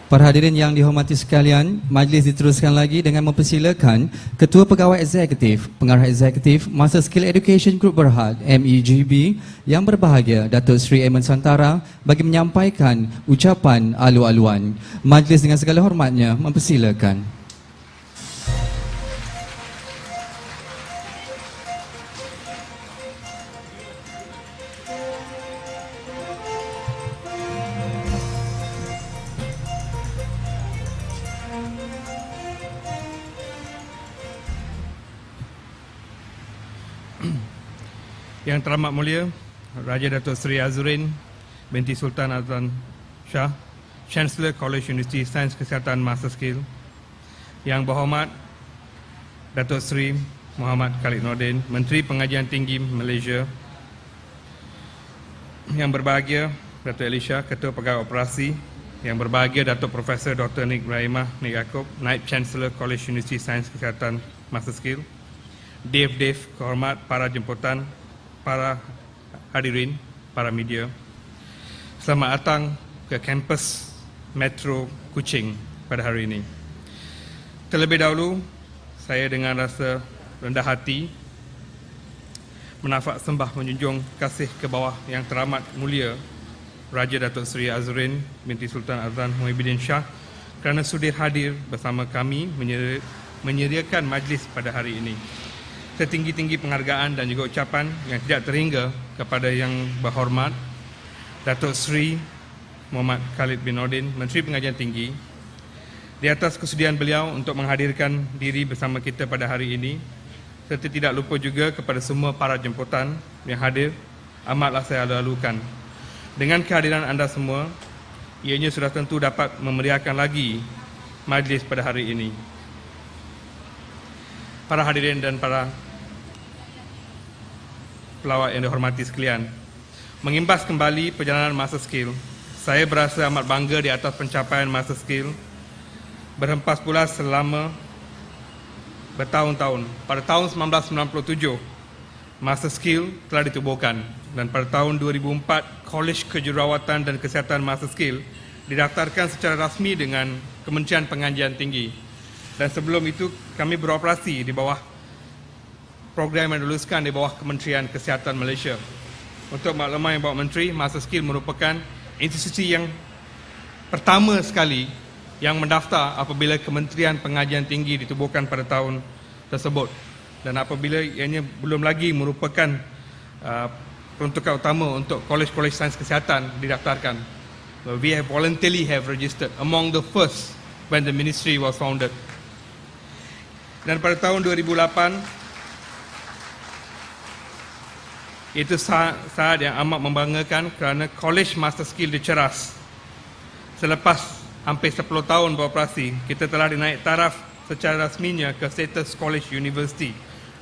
Para hadirin yang dihormati sekalian, majlis diteruskan lagi dengan mempersilakan Ketua Pegawai Eksekutif, Pengarah Eksekutif Master Skill Education Group Berhad MEGB yang berbahagia Datuk Seri Eamon Santara bagi menyampaikan ucapan alu-aluan. Majlis dengan segala hormatnya mempersilakan. Yang teramat mulia Raja Datuk Seri Azurin binti Sultan Azlan Shah, Chancellor College Universiti Sains Kesihatan Master Skill. Yang berhormat Datuk Seri Muhammad Khalid Nordin, Menteri Pengajian Tinggi Malaysia. Yang berbahagia Datuk Elisha, Ketua Pegawai Operasi. Yang berbahagia Datuk Profesor Dr. Nik Rahimah Nik Yaakob, Naib Chancellor College Universiti Sains Kesihatan Master Skill. Dev, kehormat para jemputan, para hadirin, para media. Selamat datang ke kampus Metro Kuching pada hari ini. Terlebih dahulu, saya dengan rasa rendah hati menafak sembah menjunjung kasih ke bawah yang teramat mulia Raja Datuk Seri Azurin binti Sultan Azlan Muhyiddin Shah kerana sudi hadir bersama kami menyediakan majlis pada hari ini. Setinggi-tinggi penghargaan dan juga ucapan yang tidak terhingga kepada yang berhormat Datuk Seri Muhammad Khalid bin Nordin, Menteri Pengajian Tinggi, di atas kesudian beliau untuk menghadirkan diri bersama kita pada hari ini, serta tidak lupa juga kepada semua para jemputan yang hadir, amatlah saya alu-alukan. Dengan kehadiran anda semua, ianya sudah tentu dapat memeriahkan lagi majlis pada hari ini. Para hadirin dan para pelawat yang dihormati sekalian, mengimbas kembali perjalanan Master Skill, saya berasa amat bangga di atas pencapaian Master Skill berhempas pula selama bertahun-tahun. Pada tahun 1997, Master Skill telah ditubuhkan dan pada tahun 2004, Kolej Kejururawatan dan Kesihatan Master Skill didaftarkan secara rasmi dengan Kementerian Pengajian Tinggi. Dan sebelum itu, kami beroperasi di bawah program yang diluluskan di bawah Kementerian Kesihatan Malaysia. Untuk makluman yang bawa Menteri, Master Skill merupakan institusi yang pertama sekali yang mendaftar apabila Kementerian Pengajian Tinggi ditubuhkan pada tahun tersebut. Dan apabila ianya belum lagi merupakan peruntukan utama untuk kolej-kolej sains kesihatan didaftarkan. We have voluntarily have registered among the first when the ministry was founded. Dan pada tahun 2008, itu saat yang amat membanggakan kerana Kolej Master Skill diceras. Selepas hampir 10 tahun beroperasi, kita telah dinaik taraf secara rasminya ke status College University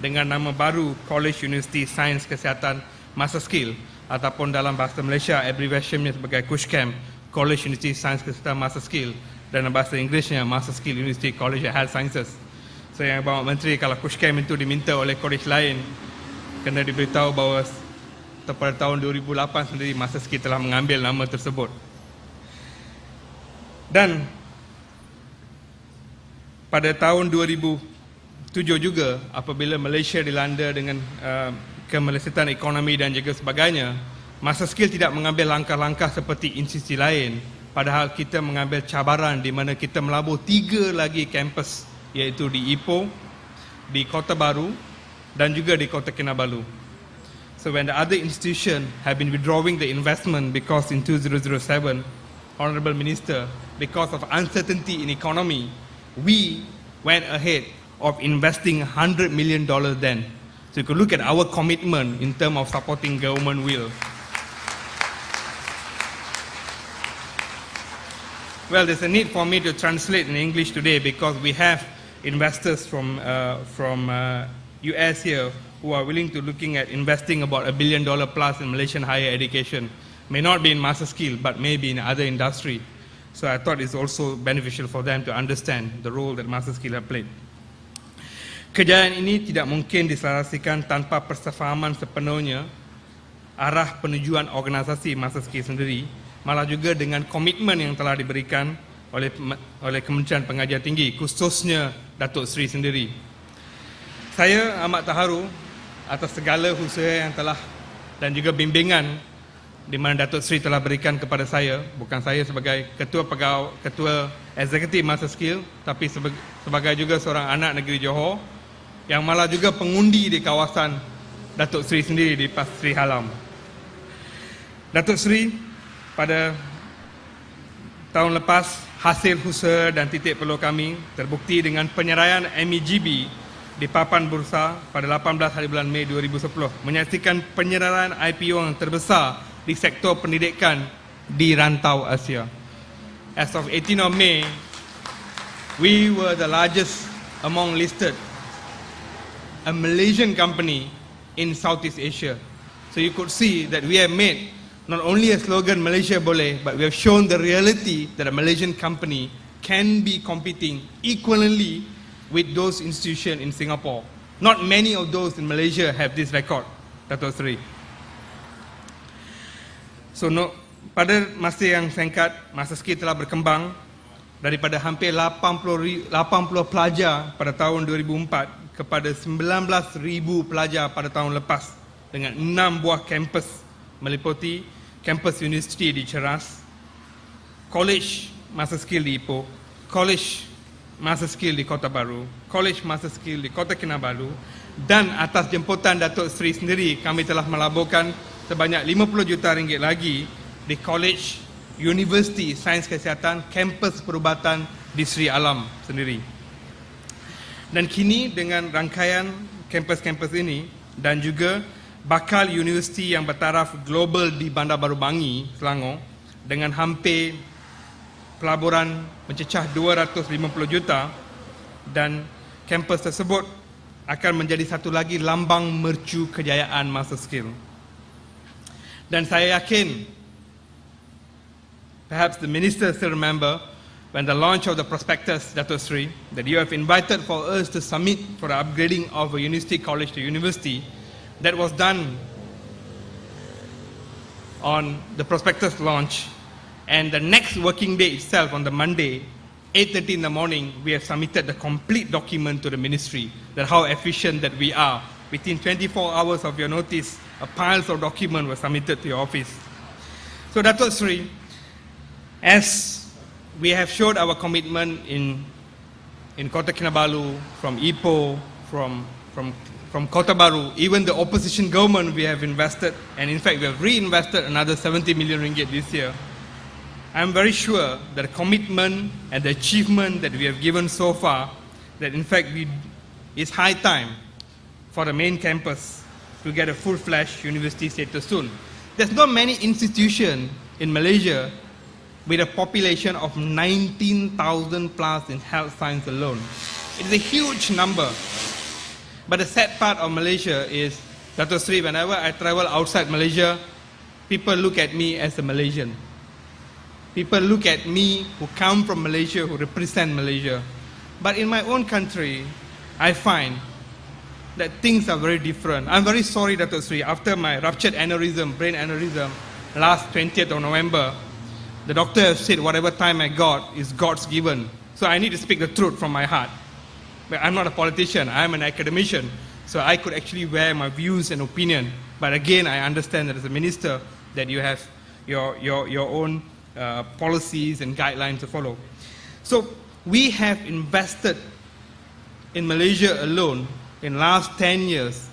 dengan nama baru College University Sains Kesihatan Master Skill ataupun dalam bahasa Malaysia abbreviationnya sebagai KUSHCAM, College University Sains Kesihatan Master Skill, dan dalam bahasa Inggerisnya Master Skill University College of Health Sciences. So yang bawa Menteri, kalau KUSHCAM itu diminta oleh kolej lain, kena diberitahu bahawa pada tahun 2008 sendiri Master Skill telah mengambil nama tersebut. Dan pada tahun 2007 juga, apabila Malaysia dilanda dengan kemelesetan ekonomi dan juga sebagainya, Master Skill tidak mengambil langkah-langkah seperti institusi lain, padahal kita mengambil cabaran di mana kita melabur 3 lagi kampus, iaitu di Ipoh, di Kota Baru dan juga di Kota Kinabalu. So when the other institution have been withdrawing the investment because in 2007, Honourable Minister, because of uncertainty in economy, we went ahead of investing $100 million then. So you could look at our commitment in terms of supporting government will. Well, there's a need for me to translate in English today because we have investors from US here who are willing to looking at investing about $1 billion plus in Malaysian higher education. May not be in Master Skill, but maybe in other industry. So I thought it's also beneficial for them to understand the role that Master Skill have played. Kejayaan ini tidak mungkin diselarasikan tanpa persefahaman sepenuhnya arah penujuan organisasi Master Skill sendiri, malah juga dengan komitmen yang telah diberikan oleh Kementerian Pengajian Tinggi, khususnya Datuk Seri sendiri. Saya amat terharu atas segala usaha yang telah dan juga bimbingan di mana Datuk Seri telah berikan kepada saya, bukan saya sebagai ketua eksekutif Master Skill, tapi sebagai juga seorang anak negeri Johor yang malah juga pengundi di kawasan Datuk Seri sendiri di Pasir Seri Halam. Datuk Seri pada tahun lepas, hasil usaha dan titik peluh kami terbukti dengan penyeraian MEGB di papan bursa pada 18 hari bulan Mei 2010, menyaksikan penyeraian IPO yang terbesar di sektor pendidikan di rantau Asia. As of 18 of May, we were the largest among listed a Malaysian company in Southeast Asia. So you could see that we have made not only a slogan Malaysia boleh, but we have shown the reality that a Malaysian company can be competing equivalently with those institutions in Singapore. Not many of those in Malaysia have this record, Datuk Seri. So pada masa yang singkat, Master Skill telah berkembang daripada hampir 80 pelajar pada tahun 2004 kepada 19,000 pelajar pada tahun lepas dengan 6 buah kampus meliputi kampus universiti di Ceras, College Master Skill di Ipoh, College Master Skill di Kota Baru, College Master Skill di Kota Kinabalu, dan atas jemputan Datuk Seri sendiri kami telah melaburkan sebanyak 50 juta ringgit lagi di College Universiti Sains Kesihatan Kampus Perubatan di Seri Alam sendiri. Dan kini dengan rangkaian kampus-kampus ini dan juga bakal universiti yang bertaraf global di Bandar Baru Bangi, Selangor, dengan hampir pelaburan mencecah 250 juta, dan kampus tersebut akan menjadi satu lagi lambang mercu kejayaan Master Skill. Dan saya yakin, perhaps the minister still remember when the launch of the prospectus, Datuk Seri, that you have invited for us to submit for the upgrading of a university college to university. That was done on the prospectus launch, and the next working day itself, on the Monday, 8:30 in the morning, we have submitted the complete document to the ministry, that how efficient that we are. Within 24 hours of your notice, a piles of document were submitted to your office. So Datuk Seri, as we have showed our commitment in Kota Kinabalu, from Ipoh, from Kota Baru, even the opposition government we have invested, and in fact we have reinvested another 70 million ringgit this year. I am very sure that the commitment and the achievement that we have given so far, that in fact it's high time for the main campus to get a full-fledged university status soon. There's not many institutions in Malaysia with a population of 19,000 plus in health science alone. It is a huge number. But the sad part of Malaysia is, Datuk Seri, whenever I travel outside Malaysia, people look at me as a Malaysian. People look at me who come from Malaysia, who represent Malaysia. But in my own country, I find that things are very different. I'm very sorry, Datuk Seri, after my ruptured aneurysm, brain aneurysm, last 20th of November, the doctor has said whatever time I got is God's given. So I need to speak the truth from my heart. But I'm not a politician, I'm an academician, so I could actually wear my views and opinion. But again, I understand that as a minister, that you have your own policies and guidelines to follow. So we have invested in Malaysia alone in last 10 years.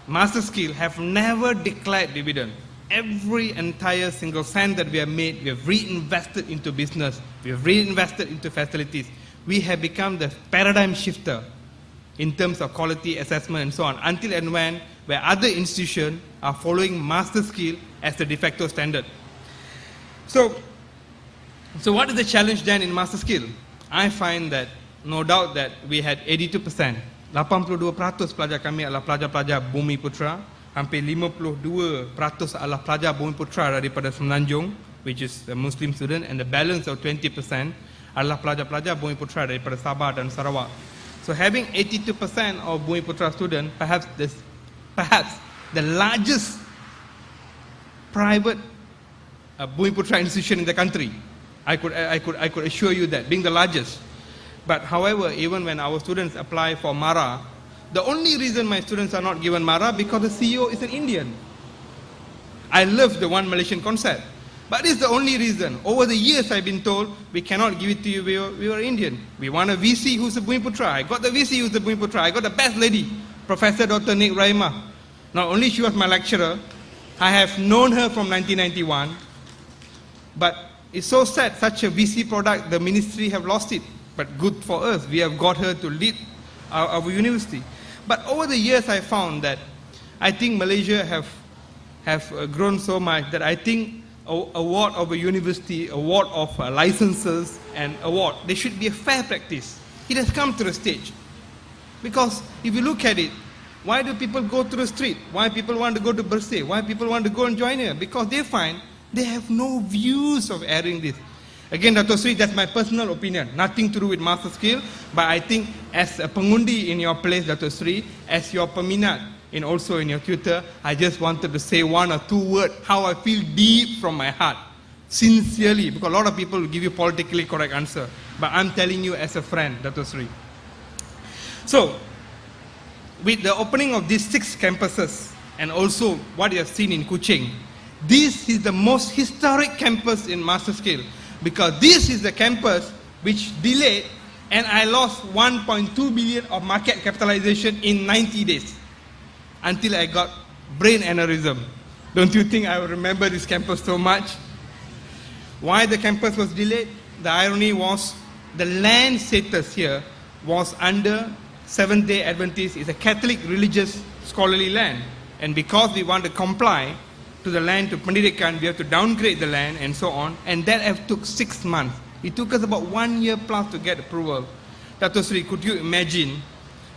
Master Skill have never declared dividend. Every entire single cent that we have made, we have reinvested into business, we have reinvested into facilities. We have become the paradigm shifter in terms of quality assessment and so on, until and when where other institutions are following Master Skill as the de facto standard. So what is the challenge then in Master Skill? I find that no doubt that we had 82%, 82% pelajar kami adalah pelajar-pelajar Bumi Putra, hampir 52% adalah pelajar Bumi Putra daripada Semenanjung, which is a Muslim student, and the balance of 20% adalah pelajar-pelajar Bumi Putra daripada Sabah dan Sarawak. So having 82% of Bumi Putra students, perhaps the largest private Bumi Putra institution in the country, I could assure you that, being the largest. But however, even when our students apply for MARA, the only reason my students are not given MARA because the CEO is an Indian. I love the one Malaysian concept, but it's the only reason. Over the years, I've been told we cannot give it to you. We were Indian. We want a VC who's a Bumiputra. I got the VC who's a Bumiputra. I got the best lady, Professor Dr. Nik Rahimah. Not only she was my lecturer, I have known her from 1991. But it's so sad, such a VC product, the ministry have lost it. But good for us, we have got her to lead our university. But over the years, I found that I think Malaysia have grown so much that I think award of a university, award of licenses, and award, there should be a fair practice. It has come to the stage. Because if you look at it, why do people go to the street? Why people want to go to Bersih? Why people want to go and join here? Because they find they have no views of airing this. Again, Dato' Sri, that's my personal opinion. Nothing to do with master skill. But I think as a pengundi in your place, Dato' Sri, as your peminat, and also in your Twitter, I just wanted to say one or two words, how I feel deep from my heart. Sincerely, because a lot of people will give you politically correct answer. But I'm telling you as a friend, Dato' Sri. So, with the opening of these 6 campuses, and also what you have seen in Kuching, this is the most historic campus in master skill, because this is the campus which delayed, and I lost 1.2 billion of market capitalization in 90 days, until I got brain aneurysm. Don't you think I will remember this campus so much? Why the campus was delayed? The irony was, the land status here was under Seventh-day Adventist. It's a Catholic religious scholarly land. And because we want to comply to the land to Pendidikan, we have to downgrade the land and so on. And that have took 6 months. It took us about 1 year plus to get approval. Dato' Sri, could you imagine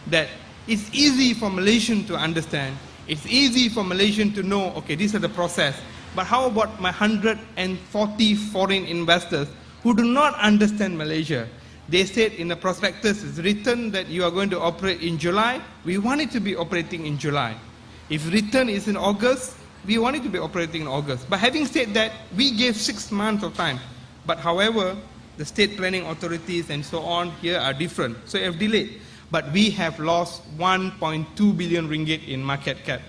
that it's easy for Malaysians to understand. It's easy for Malaysians to know, okay, this is the process. But how about my 140 foreign investors who do not understand Malaysia? They said in the prospectus, it's written that you are going to operate in July. We want it to be operating in July. If written is in August, we want it to be operating in August. But having said that, we gave 6 months of time. But however, the state planning authorities and so on here are different. So they have delayed. But we have lost 1.2 billion ringgit in market cap.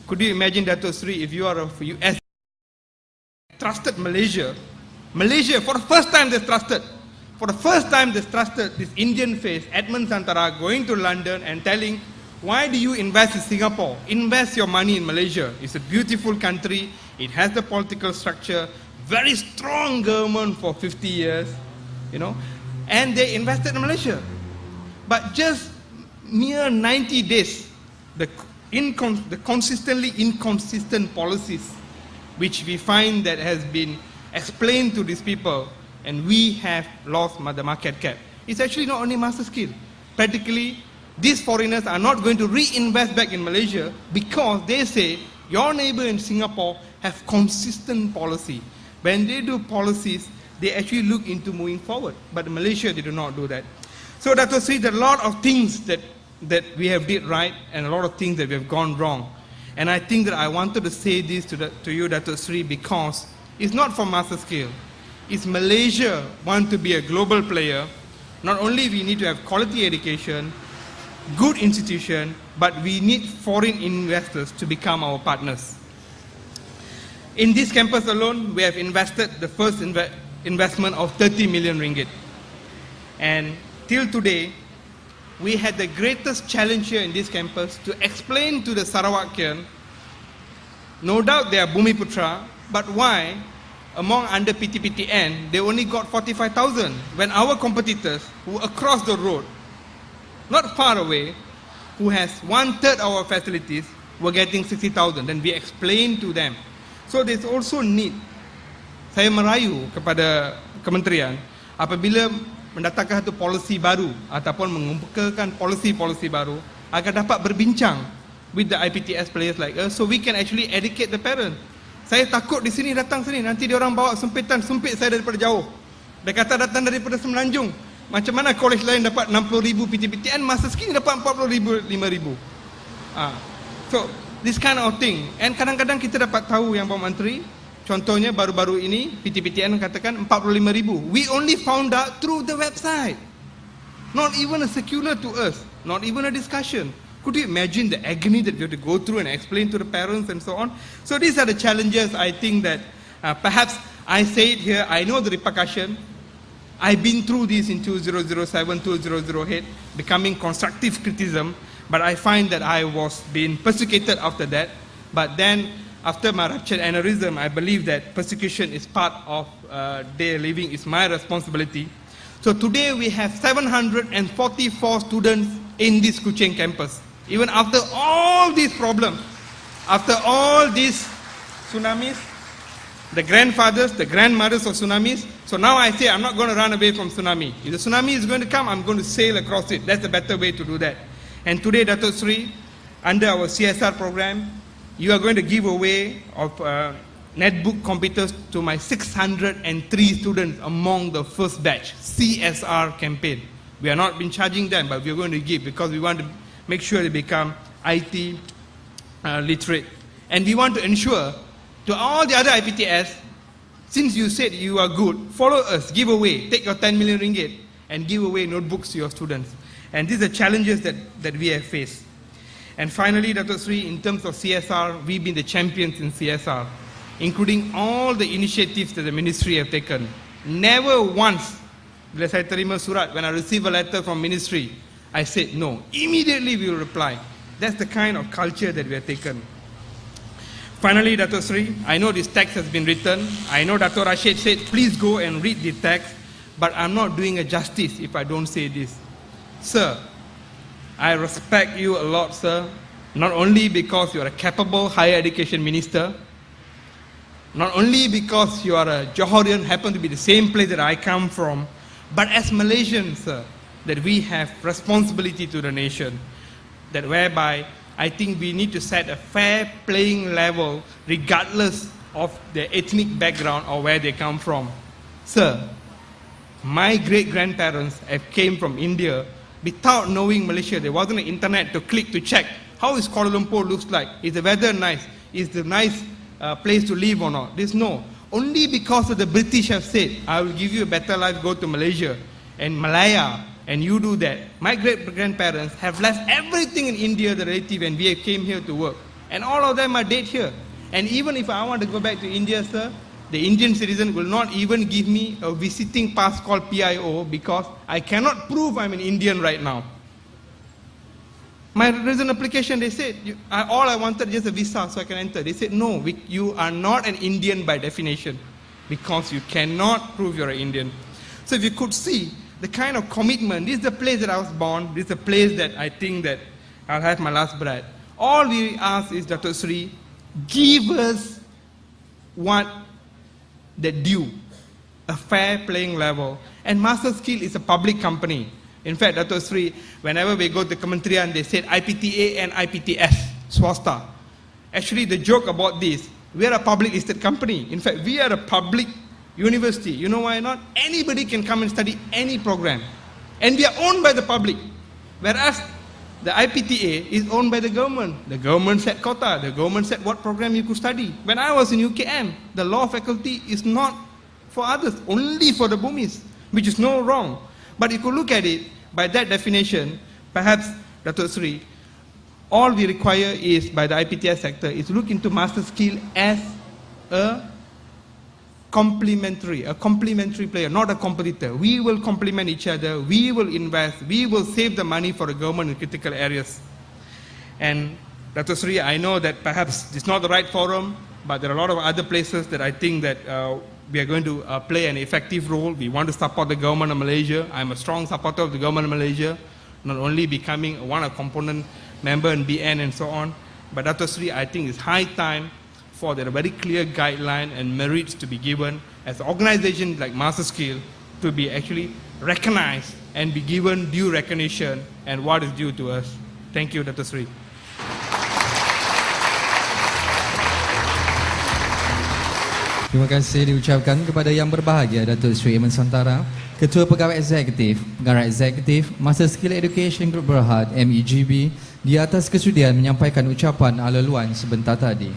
Could you imagine, Dato' Sri, if you are a US trusted Malaysia, for the first time they trusted. For the first time they trusted this Indian face, Edmund Santara, going to London and telling, why do you invest in Singapore? Invest your money in Malaysia. It's a beautiful country. It has the political structure, very strong government for 50 years, you know, and they invested in Malaysia. But just near 90 days, the consistently inconsistent policies, which we find that has been explained to these people, and we have lost the market cap. It's actually not only master skill. Practically, these foreigners are not going to reinvest back in Malaysia because they say your neighbor in Singapore have consistent policy. When they do policies, they actually look into moving forward. But in Malaysia, they do not do that. So Dato' Sri, there are a lot of things that we have did right and a lot of things that we have gone wrong. And I think that I wanted to say this to you, Dato' Sri, because it's not for master skill. It's Malaysia want to be a global player. Not only we need to have quality education, good institution, but we need foreign investors to become our partners. In this campus alone, we have invested the first investment of 30 million ringgit. And till today, we had the greatest challenge here in this campus to explain to the Sarawakian, no doubt they are Bumiputra, but why, among under PTPTN, they only got 45,000, when our competitors, who across the road, not far away, who has 1/3 our facilities, were getting 60,000. Then we explained to them. So there's also need, saya merayu kepada kementerian, apabila mendatangkan satu polisi baru ataupun mengumpulkan polisi-polisi baru agar dapat berbincang with the IPTS players like us, so we can actually educate the parents. Saya takut di sini datang sini, nanti dia orang bawa sempitan, sempit saya daripada jauh. Dia kata datang daripada Semenanjung. Macam mana kolej lain dapat 60,000 PTPTN, masa sekini dapat 40,000, 5,000. So, this kind of thing. And kadang-kadang kita dapat tahu yang Pak Menteri, contohnya baru-baru ini PTPTN katakan 45,000. We only found out through the website. Not even a circular to us, not even a discussion. Could you imagine the agony that we have to go through and explain to the parents and so on? So these are the challenges I think that perhaps I say it here, I know the repercussion. I've been through this in 2007, 2008, becoming constructive criticism, but I find that I was being persecuted after that. But then, after my ruptured aneurysm, I believe that persecution is part of their living, is my responsibility. So today we have 744 students in this Kuching campus. Even after all these problems, after all these tsunamis, the grandfathers, the grandmothers of tsunamis. So now I say I'm not going to run away from tsunami. If the tsunami is going to come, I'm going to sail across it. That's the better way to do that. And today, Dato' Sri, under our CSR program, you are going to give away of netbook computers to my 603 students among the first batch, CSR campaign. We are not been charging them, but we are going to give because we want to make sure they become IT literate. And we want to ensure to all the other IPTS, since you said you are good, follow us, give away, take your 10 million ringgit and give away notebooks to your students. And these are challenges that we have faced. And finally, Dato' Sri, in terms of CSR, we've been the champions in CSR, including all the initiatives that the ministry have taken. Never once, bila saya terima surat, when I receive a letter from ministry, I said no. Immediately we will reply. That's the kind of culture that we have taken. Finally, Dato' Sri, I know this text has been written. I know Dato' Rashid said, please go and read the text, but I'm not doing a justice if I don't say this. Sir, I respect you a lot, sir, not only because you are a capable higher education minister, not only because you are a Johorian, happen to be the same place that I come from, but as Malaysians, sir, that we have responsibility to the nation, that whereby I think we need to set a fair playing level regardless of their ethnic background or where they come from. Sir, my great-grandparents came from India without knowing Malaysia. There wasn't an internet to click to check how is Kuala Lumpur looks like. Is the weather nice? Is the nice place to live or not? There's no. Only because of the British have said, I will give you a better life, go to Malaysia and Malaya, and you do that. My great-grandparents have left everything in India, the relative, and we came here to work. And all of them are dead here. And even if I want to go back to India, sir, the Indian citizen will not even give me a visiting pass called PIO because I cannot prove I'm an Indian right now. My resident application, they said, all I wanted just a visa so I can enter. They said, no, you are not an Indian by definition because you cannot prove you're an Indian. So if you could see the kind of commitment, this is the place that I was born, this is the place that I think that I'll have my last breath. All we ask is, Dato' Sri, give us what the due, a fair playing level. And Master Skill is a public company. In fact, Dato' Sri, whenever we go to Kementerian, they said IPTA and IPTS, swasta. Actually, the joke about this, we are a public listed company. In fact, we are a public university. You know why not? Anybody can come and study any program. And we are owned by the public. Whereas the IPTA is owned by the government. The government set quota. The government set what program you could study. When I was in UKM, the law faculty is not for others, only for the Bumis, which is no wrong. But if you look at it, by that definition, perhaps, Dato' Sri, all we require is, by the IPTS sector, is look into Master Skill as a complementary player, not a competitor. We will complement each other, we will invest, we will save the money for the government in critical areas. And Dato' Sri, I know that perhaps it's not the right forum, but there are a lot of other places that I think that we are going to play an effective role. We want to support the government of Malaysia. I'm a strong supporter of the government of Malaysia, not only becoming a component member in BN and so on, but Dato' Sri, I think it's high time for the very clear guideline and merits to be given as organizations like Master Skill to be actually recognized and be given due recognition and what is due to us. Thank you, Dato' Sri. Terima kasih diucapkan kepada yang berbahagia Datuk Sri Eman Santara, Ketua Pegawai Eksekutif, Pengarah Eksekutif, Master Skill Education Group Berhad, MEGB, di atas kesudian menyampaikan ucapan ala luan sebentar tadi.